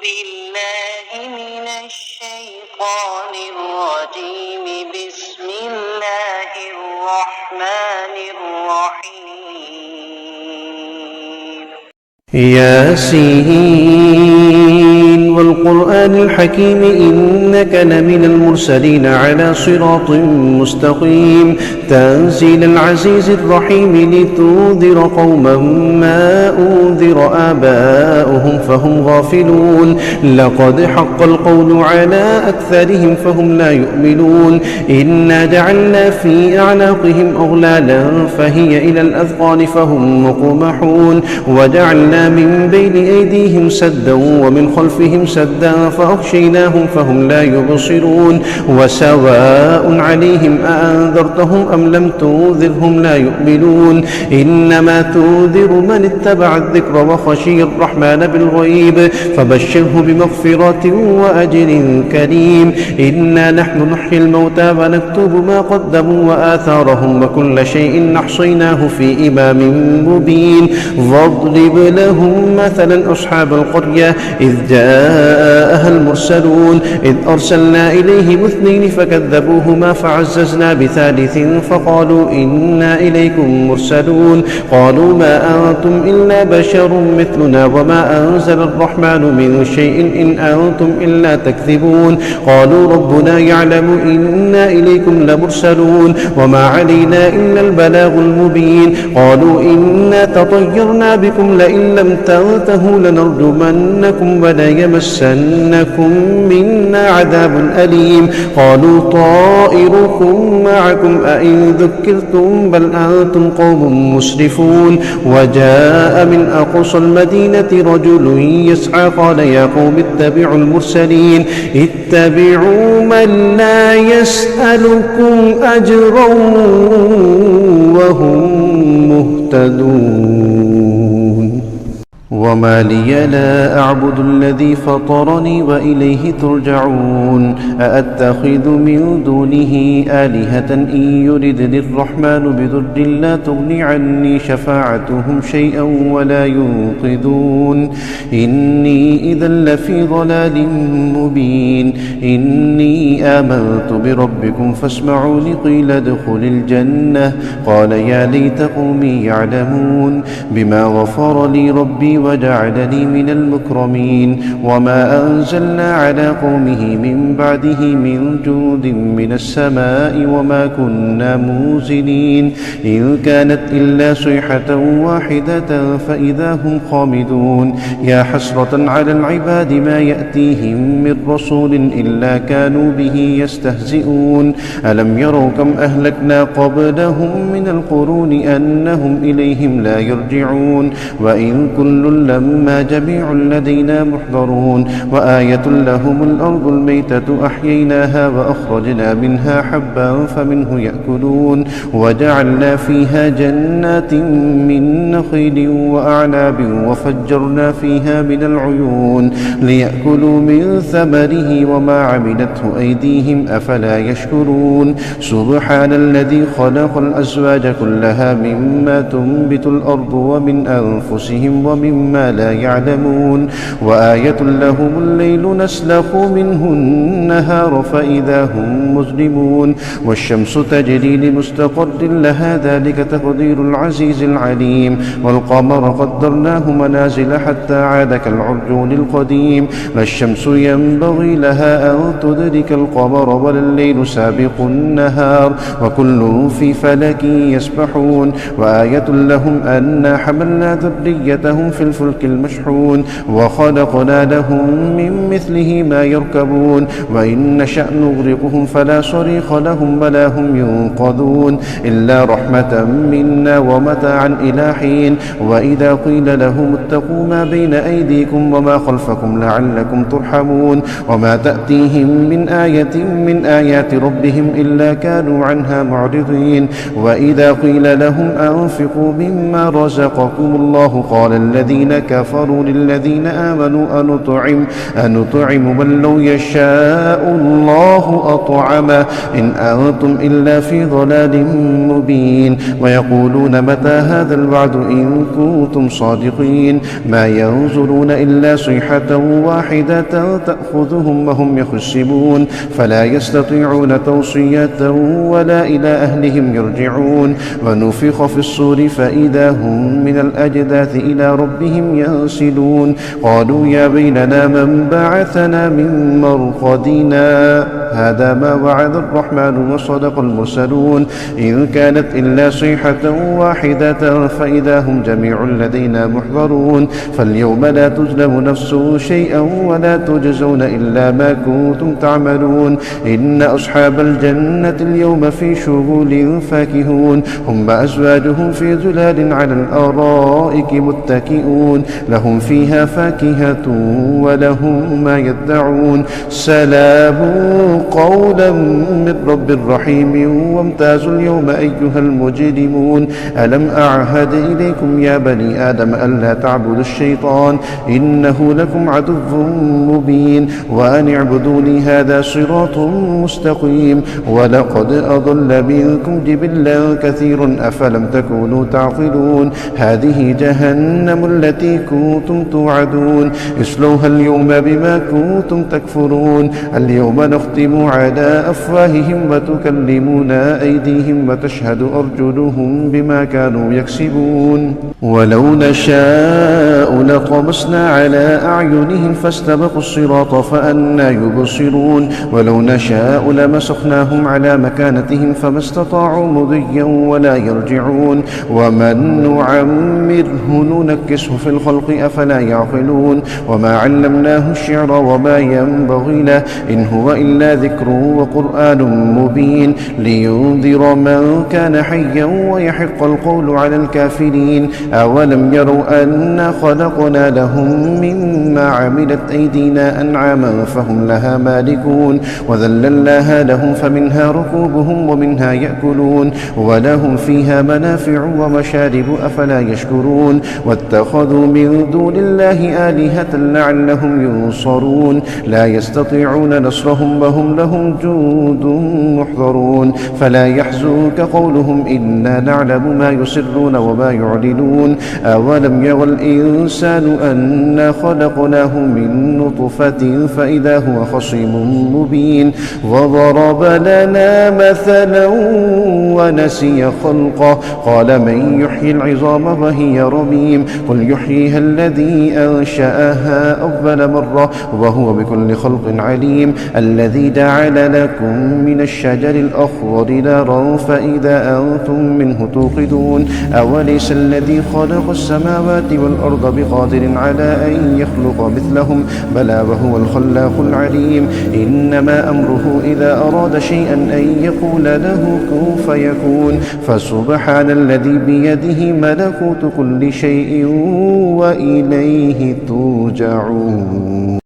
بالله من الشيطان الرجيم. بسم الله الرحمن الرحيم. ياسين والقرآن الحكيم إنك لمن المرسلين على صراط مستقيم تنزيل العزيز الرحيم لتنذر قوما ما أنذر آباؤهم فهم غافلون لقد حق القول على أكثرهم فهم لا يؤمنون إنا جعلنا في أعناقهم أغلالا فهي إلى الأذقان فهم مقمحون وجعلنا من بين أيديهم سدا ومن خلفهم سدا فأغشيناهم فهم لا يبصرون وسواء عليهم أأنذرتهم أم لم تنذرهم لا يؤمنون إنما تنذر من اتبع الذكر وخشي الرحمن بالغيب فبشره بمغفرة وأجر كريم إنا نحن نحيي الموتى ونكتب ما قدموا وآثارهم وكل شيء نحصيناه في إمام مبين واضرب لهم مثلا أصحاب القرية إذ جاءها المرسلون إذ أرسلنا إليهم اثنين فكذبوهما فعززنا بثالث فقالوا إنا إليكم مرسلون قالوا ما أنتم إلا بشر مثلنا وما أنزل الرحمن من شيء إن أنتم إلا تكذبون قالوا ربنا يعلم إنا إليكم لمرسلون وما علينا إلا البلاغ المبين قالوا إنا تطيرنا بكم لئن لم تنتهوا لنرجمنكم وليمسنكم منا عذاب أليم قالوا طائركم معكم أئن ذكرتم بل أنتم قوم مسرفون وجاء من أقصى المدينة رجل يسعى قال يا قوم اتبعوا المرسلين اتبعوا من لا يسألكم أجرا وهم مهتدون وما لي لا أعبد الذي فطرني وإليه ترجعون أأتخذ من دونه آلهة إن يردني الرحمن بضر لا تغني عني شفاعتهم شيئا ولا ينقذون إني إذا لفي ضلال مبين إني آمنت بربكم فاسمعون قيل ادخل الجنة قال يا ليت قومي يعلمون بما غفر لي ربي وجعلني من المكرمين وما أنزلنا على قومه من بعده من جود من السماء وما كنا منزلين إن كانت إلا صيحة واحدة فإذا هم خامدون يا حسرة على العباد ما يأتيهم من رسول إلا كانوا به يستهزئون ألم يروا كم أهلكنا قبلهم من القرون أنهم إليهم لا يرجعون وإن كل لما جميع لدينا محضرون وآية لهم الأرض الميتة أحييناها وأخرجنا منها حبا فمنه يأكلون وجعلنا فيها جنات من نخيل وأعناب وفجرنا فيها من العيون ليأكلوا من ثمره وما عملته أيديهم أفلا يشكرون سبحان الذي خلق الأزواج كلها مما تنبت الأرض ومن أنفسهم ومما لا يعلمون وآية لهم الليل نسلخ منه النهار فإذا هم مظلمون والشمس تجري لمستقر لها ذلك تقدير العزيز العليم والقمر قدرناه منازل حتى عاد كالعرجون القديم لا الشمس ينبغي لها أن تدرك القمر ولا الليل سابق النهار وكل في فلك يسبحون وآية لهم أنا حملنا ذريتهم في الفلك المشحون وخلقنا لهم من مثله ما يركبون وإن نشأ نغرقهم فلا صريخ لهم ولا هم ينقذون إلا رحمة منا ومتاعا إلى حين وإذا قيل لهم اتقوا ما بين أيديكم وما خلفكم لعلكم ترحمون وما تأتيهم من آية من آيات ربهم إلا كانوا عنها معرضين وإذا قيل لهم أنفقوا مما رزقكم الله قال الذين الذين كفروا للذين آمنوا أنطعم من لو يشاء الله أطعمه إن أنتم إلا في ضلال مبين ويقولون متى هذا الوعد إن كنتم صادقين ما ينظرون إلا صيحة واحدة تأخذهم وهم يخسبون فلا يستطيعون توصية ولا إلى أهلهم يرجعون ونفخ في الصور فإذا هم من الأجداث إلى ربهم ينسلون قالوا يا ويلنا من بعثنا من مرقدنا هذا ما وعد الرحمن وصدق المرسلون إن كانت إلا صيحة واحدة فإذا هم جميع لدينا محضرون فاليوم لا تظلم نفس شيئا ولا تجزون إلا ما كنتم تعملون إن أصحاب الجنة اليوم في شغل فاكهون هم وأزواجهم في ظلال على الأرائك متكئون لهم فيها فاكهة ولهم ما يدعون سلام قولا من رب رحيم وامتازوا اليوم أيها المجرمون ألم أعهد إليكم يا بني آدم ألا تعبدوا الشيطان إنه لكم عدو مبين وأن اعبدوني هذا صراط مستقيم ولقد أضل منكم جبلا كثير أفلم تكونوا تعقلون هذه جهنم التي كنتم توعدون اصلوها اليوم بما كنتم تكفرون اليوم نختم على أفواههم وتكلمنا أيديهم وتشهد أرجلهم بما كانوا يكسبون ولو نشاء لطمسنا على أعينهم فاستبقوا الصراط فأنى يبصرون ولو نشاء لمسخناهم على مكانتهم فما استطاعوا مضيا ولا يرجعون ومن نعمره ننكسه في الخلق أفلا يعقلون وما علمناه الشعر وما ينبغي له إن هو إلا ذكر وقرآن مبين لينذر من كان حيا ويحق القول على الكافرين أولم يروا أنا خلقنا لهم مما عملت أيدينا أنعاما فهم لها مالكون وذللناها لهم فمنها ركوبهم ومنها يأكلون ولهم فيها منافع ومشارب أفلا يشكرون واتخذوا من دون الله آلهة لعلهم ينصرون لا يستطيعون نصرهم وهم لهم جند محضرون فلا يحزنك قولهم إنا نعلم ما يسرون وما يعلنون أولم يرى الإنسان أنا خلقناه من نطفة فإذا هو خصيم مبين وضرب لنا مثلا ونسي خلقه قال من يحيي العظام وهي رميم قل يحييها الذي أنشأها أول مرة وهو بكل خلق عليم الذي جعل لكم من الشجر الأخضر نارا فإذا أنتم منه توقدون أوليس الذي خلق السماوات والأرض بقادر على أن يخلق مثلهم بلى وهو الخلاق العليم إنما أمره إذا أراد شيئا أن يقول له كن فيكون فسبحان الذي بيده ملكوت كل شيء وإليه ترجعون.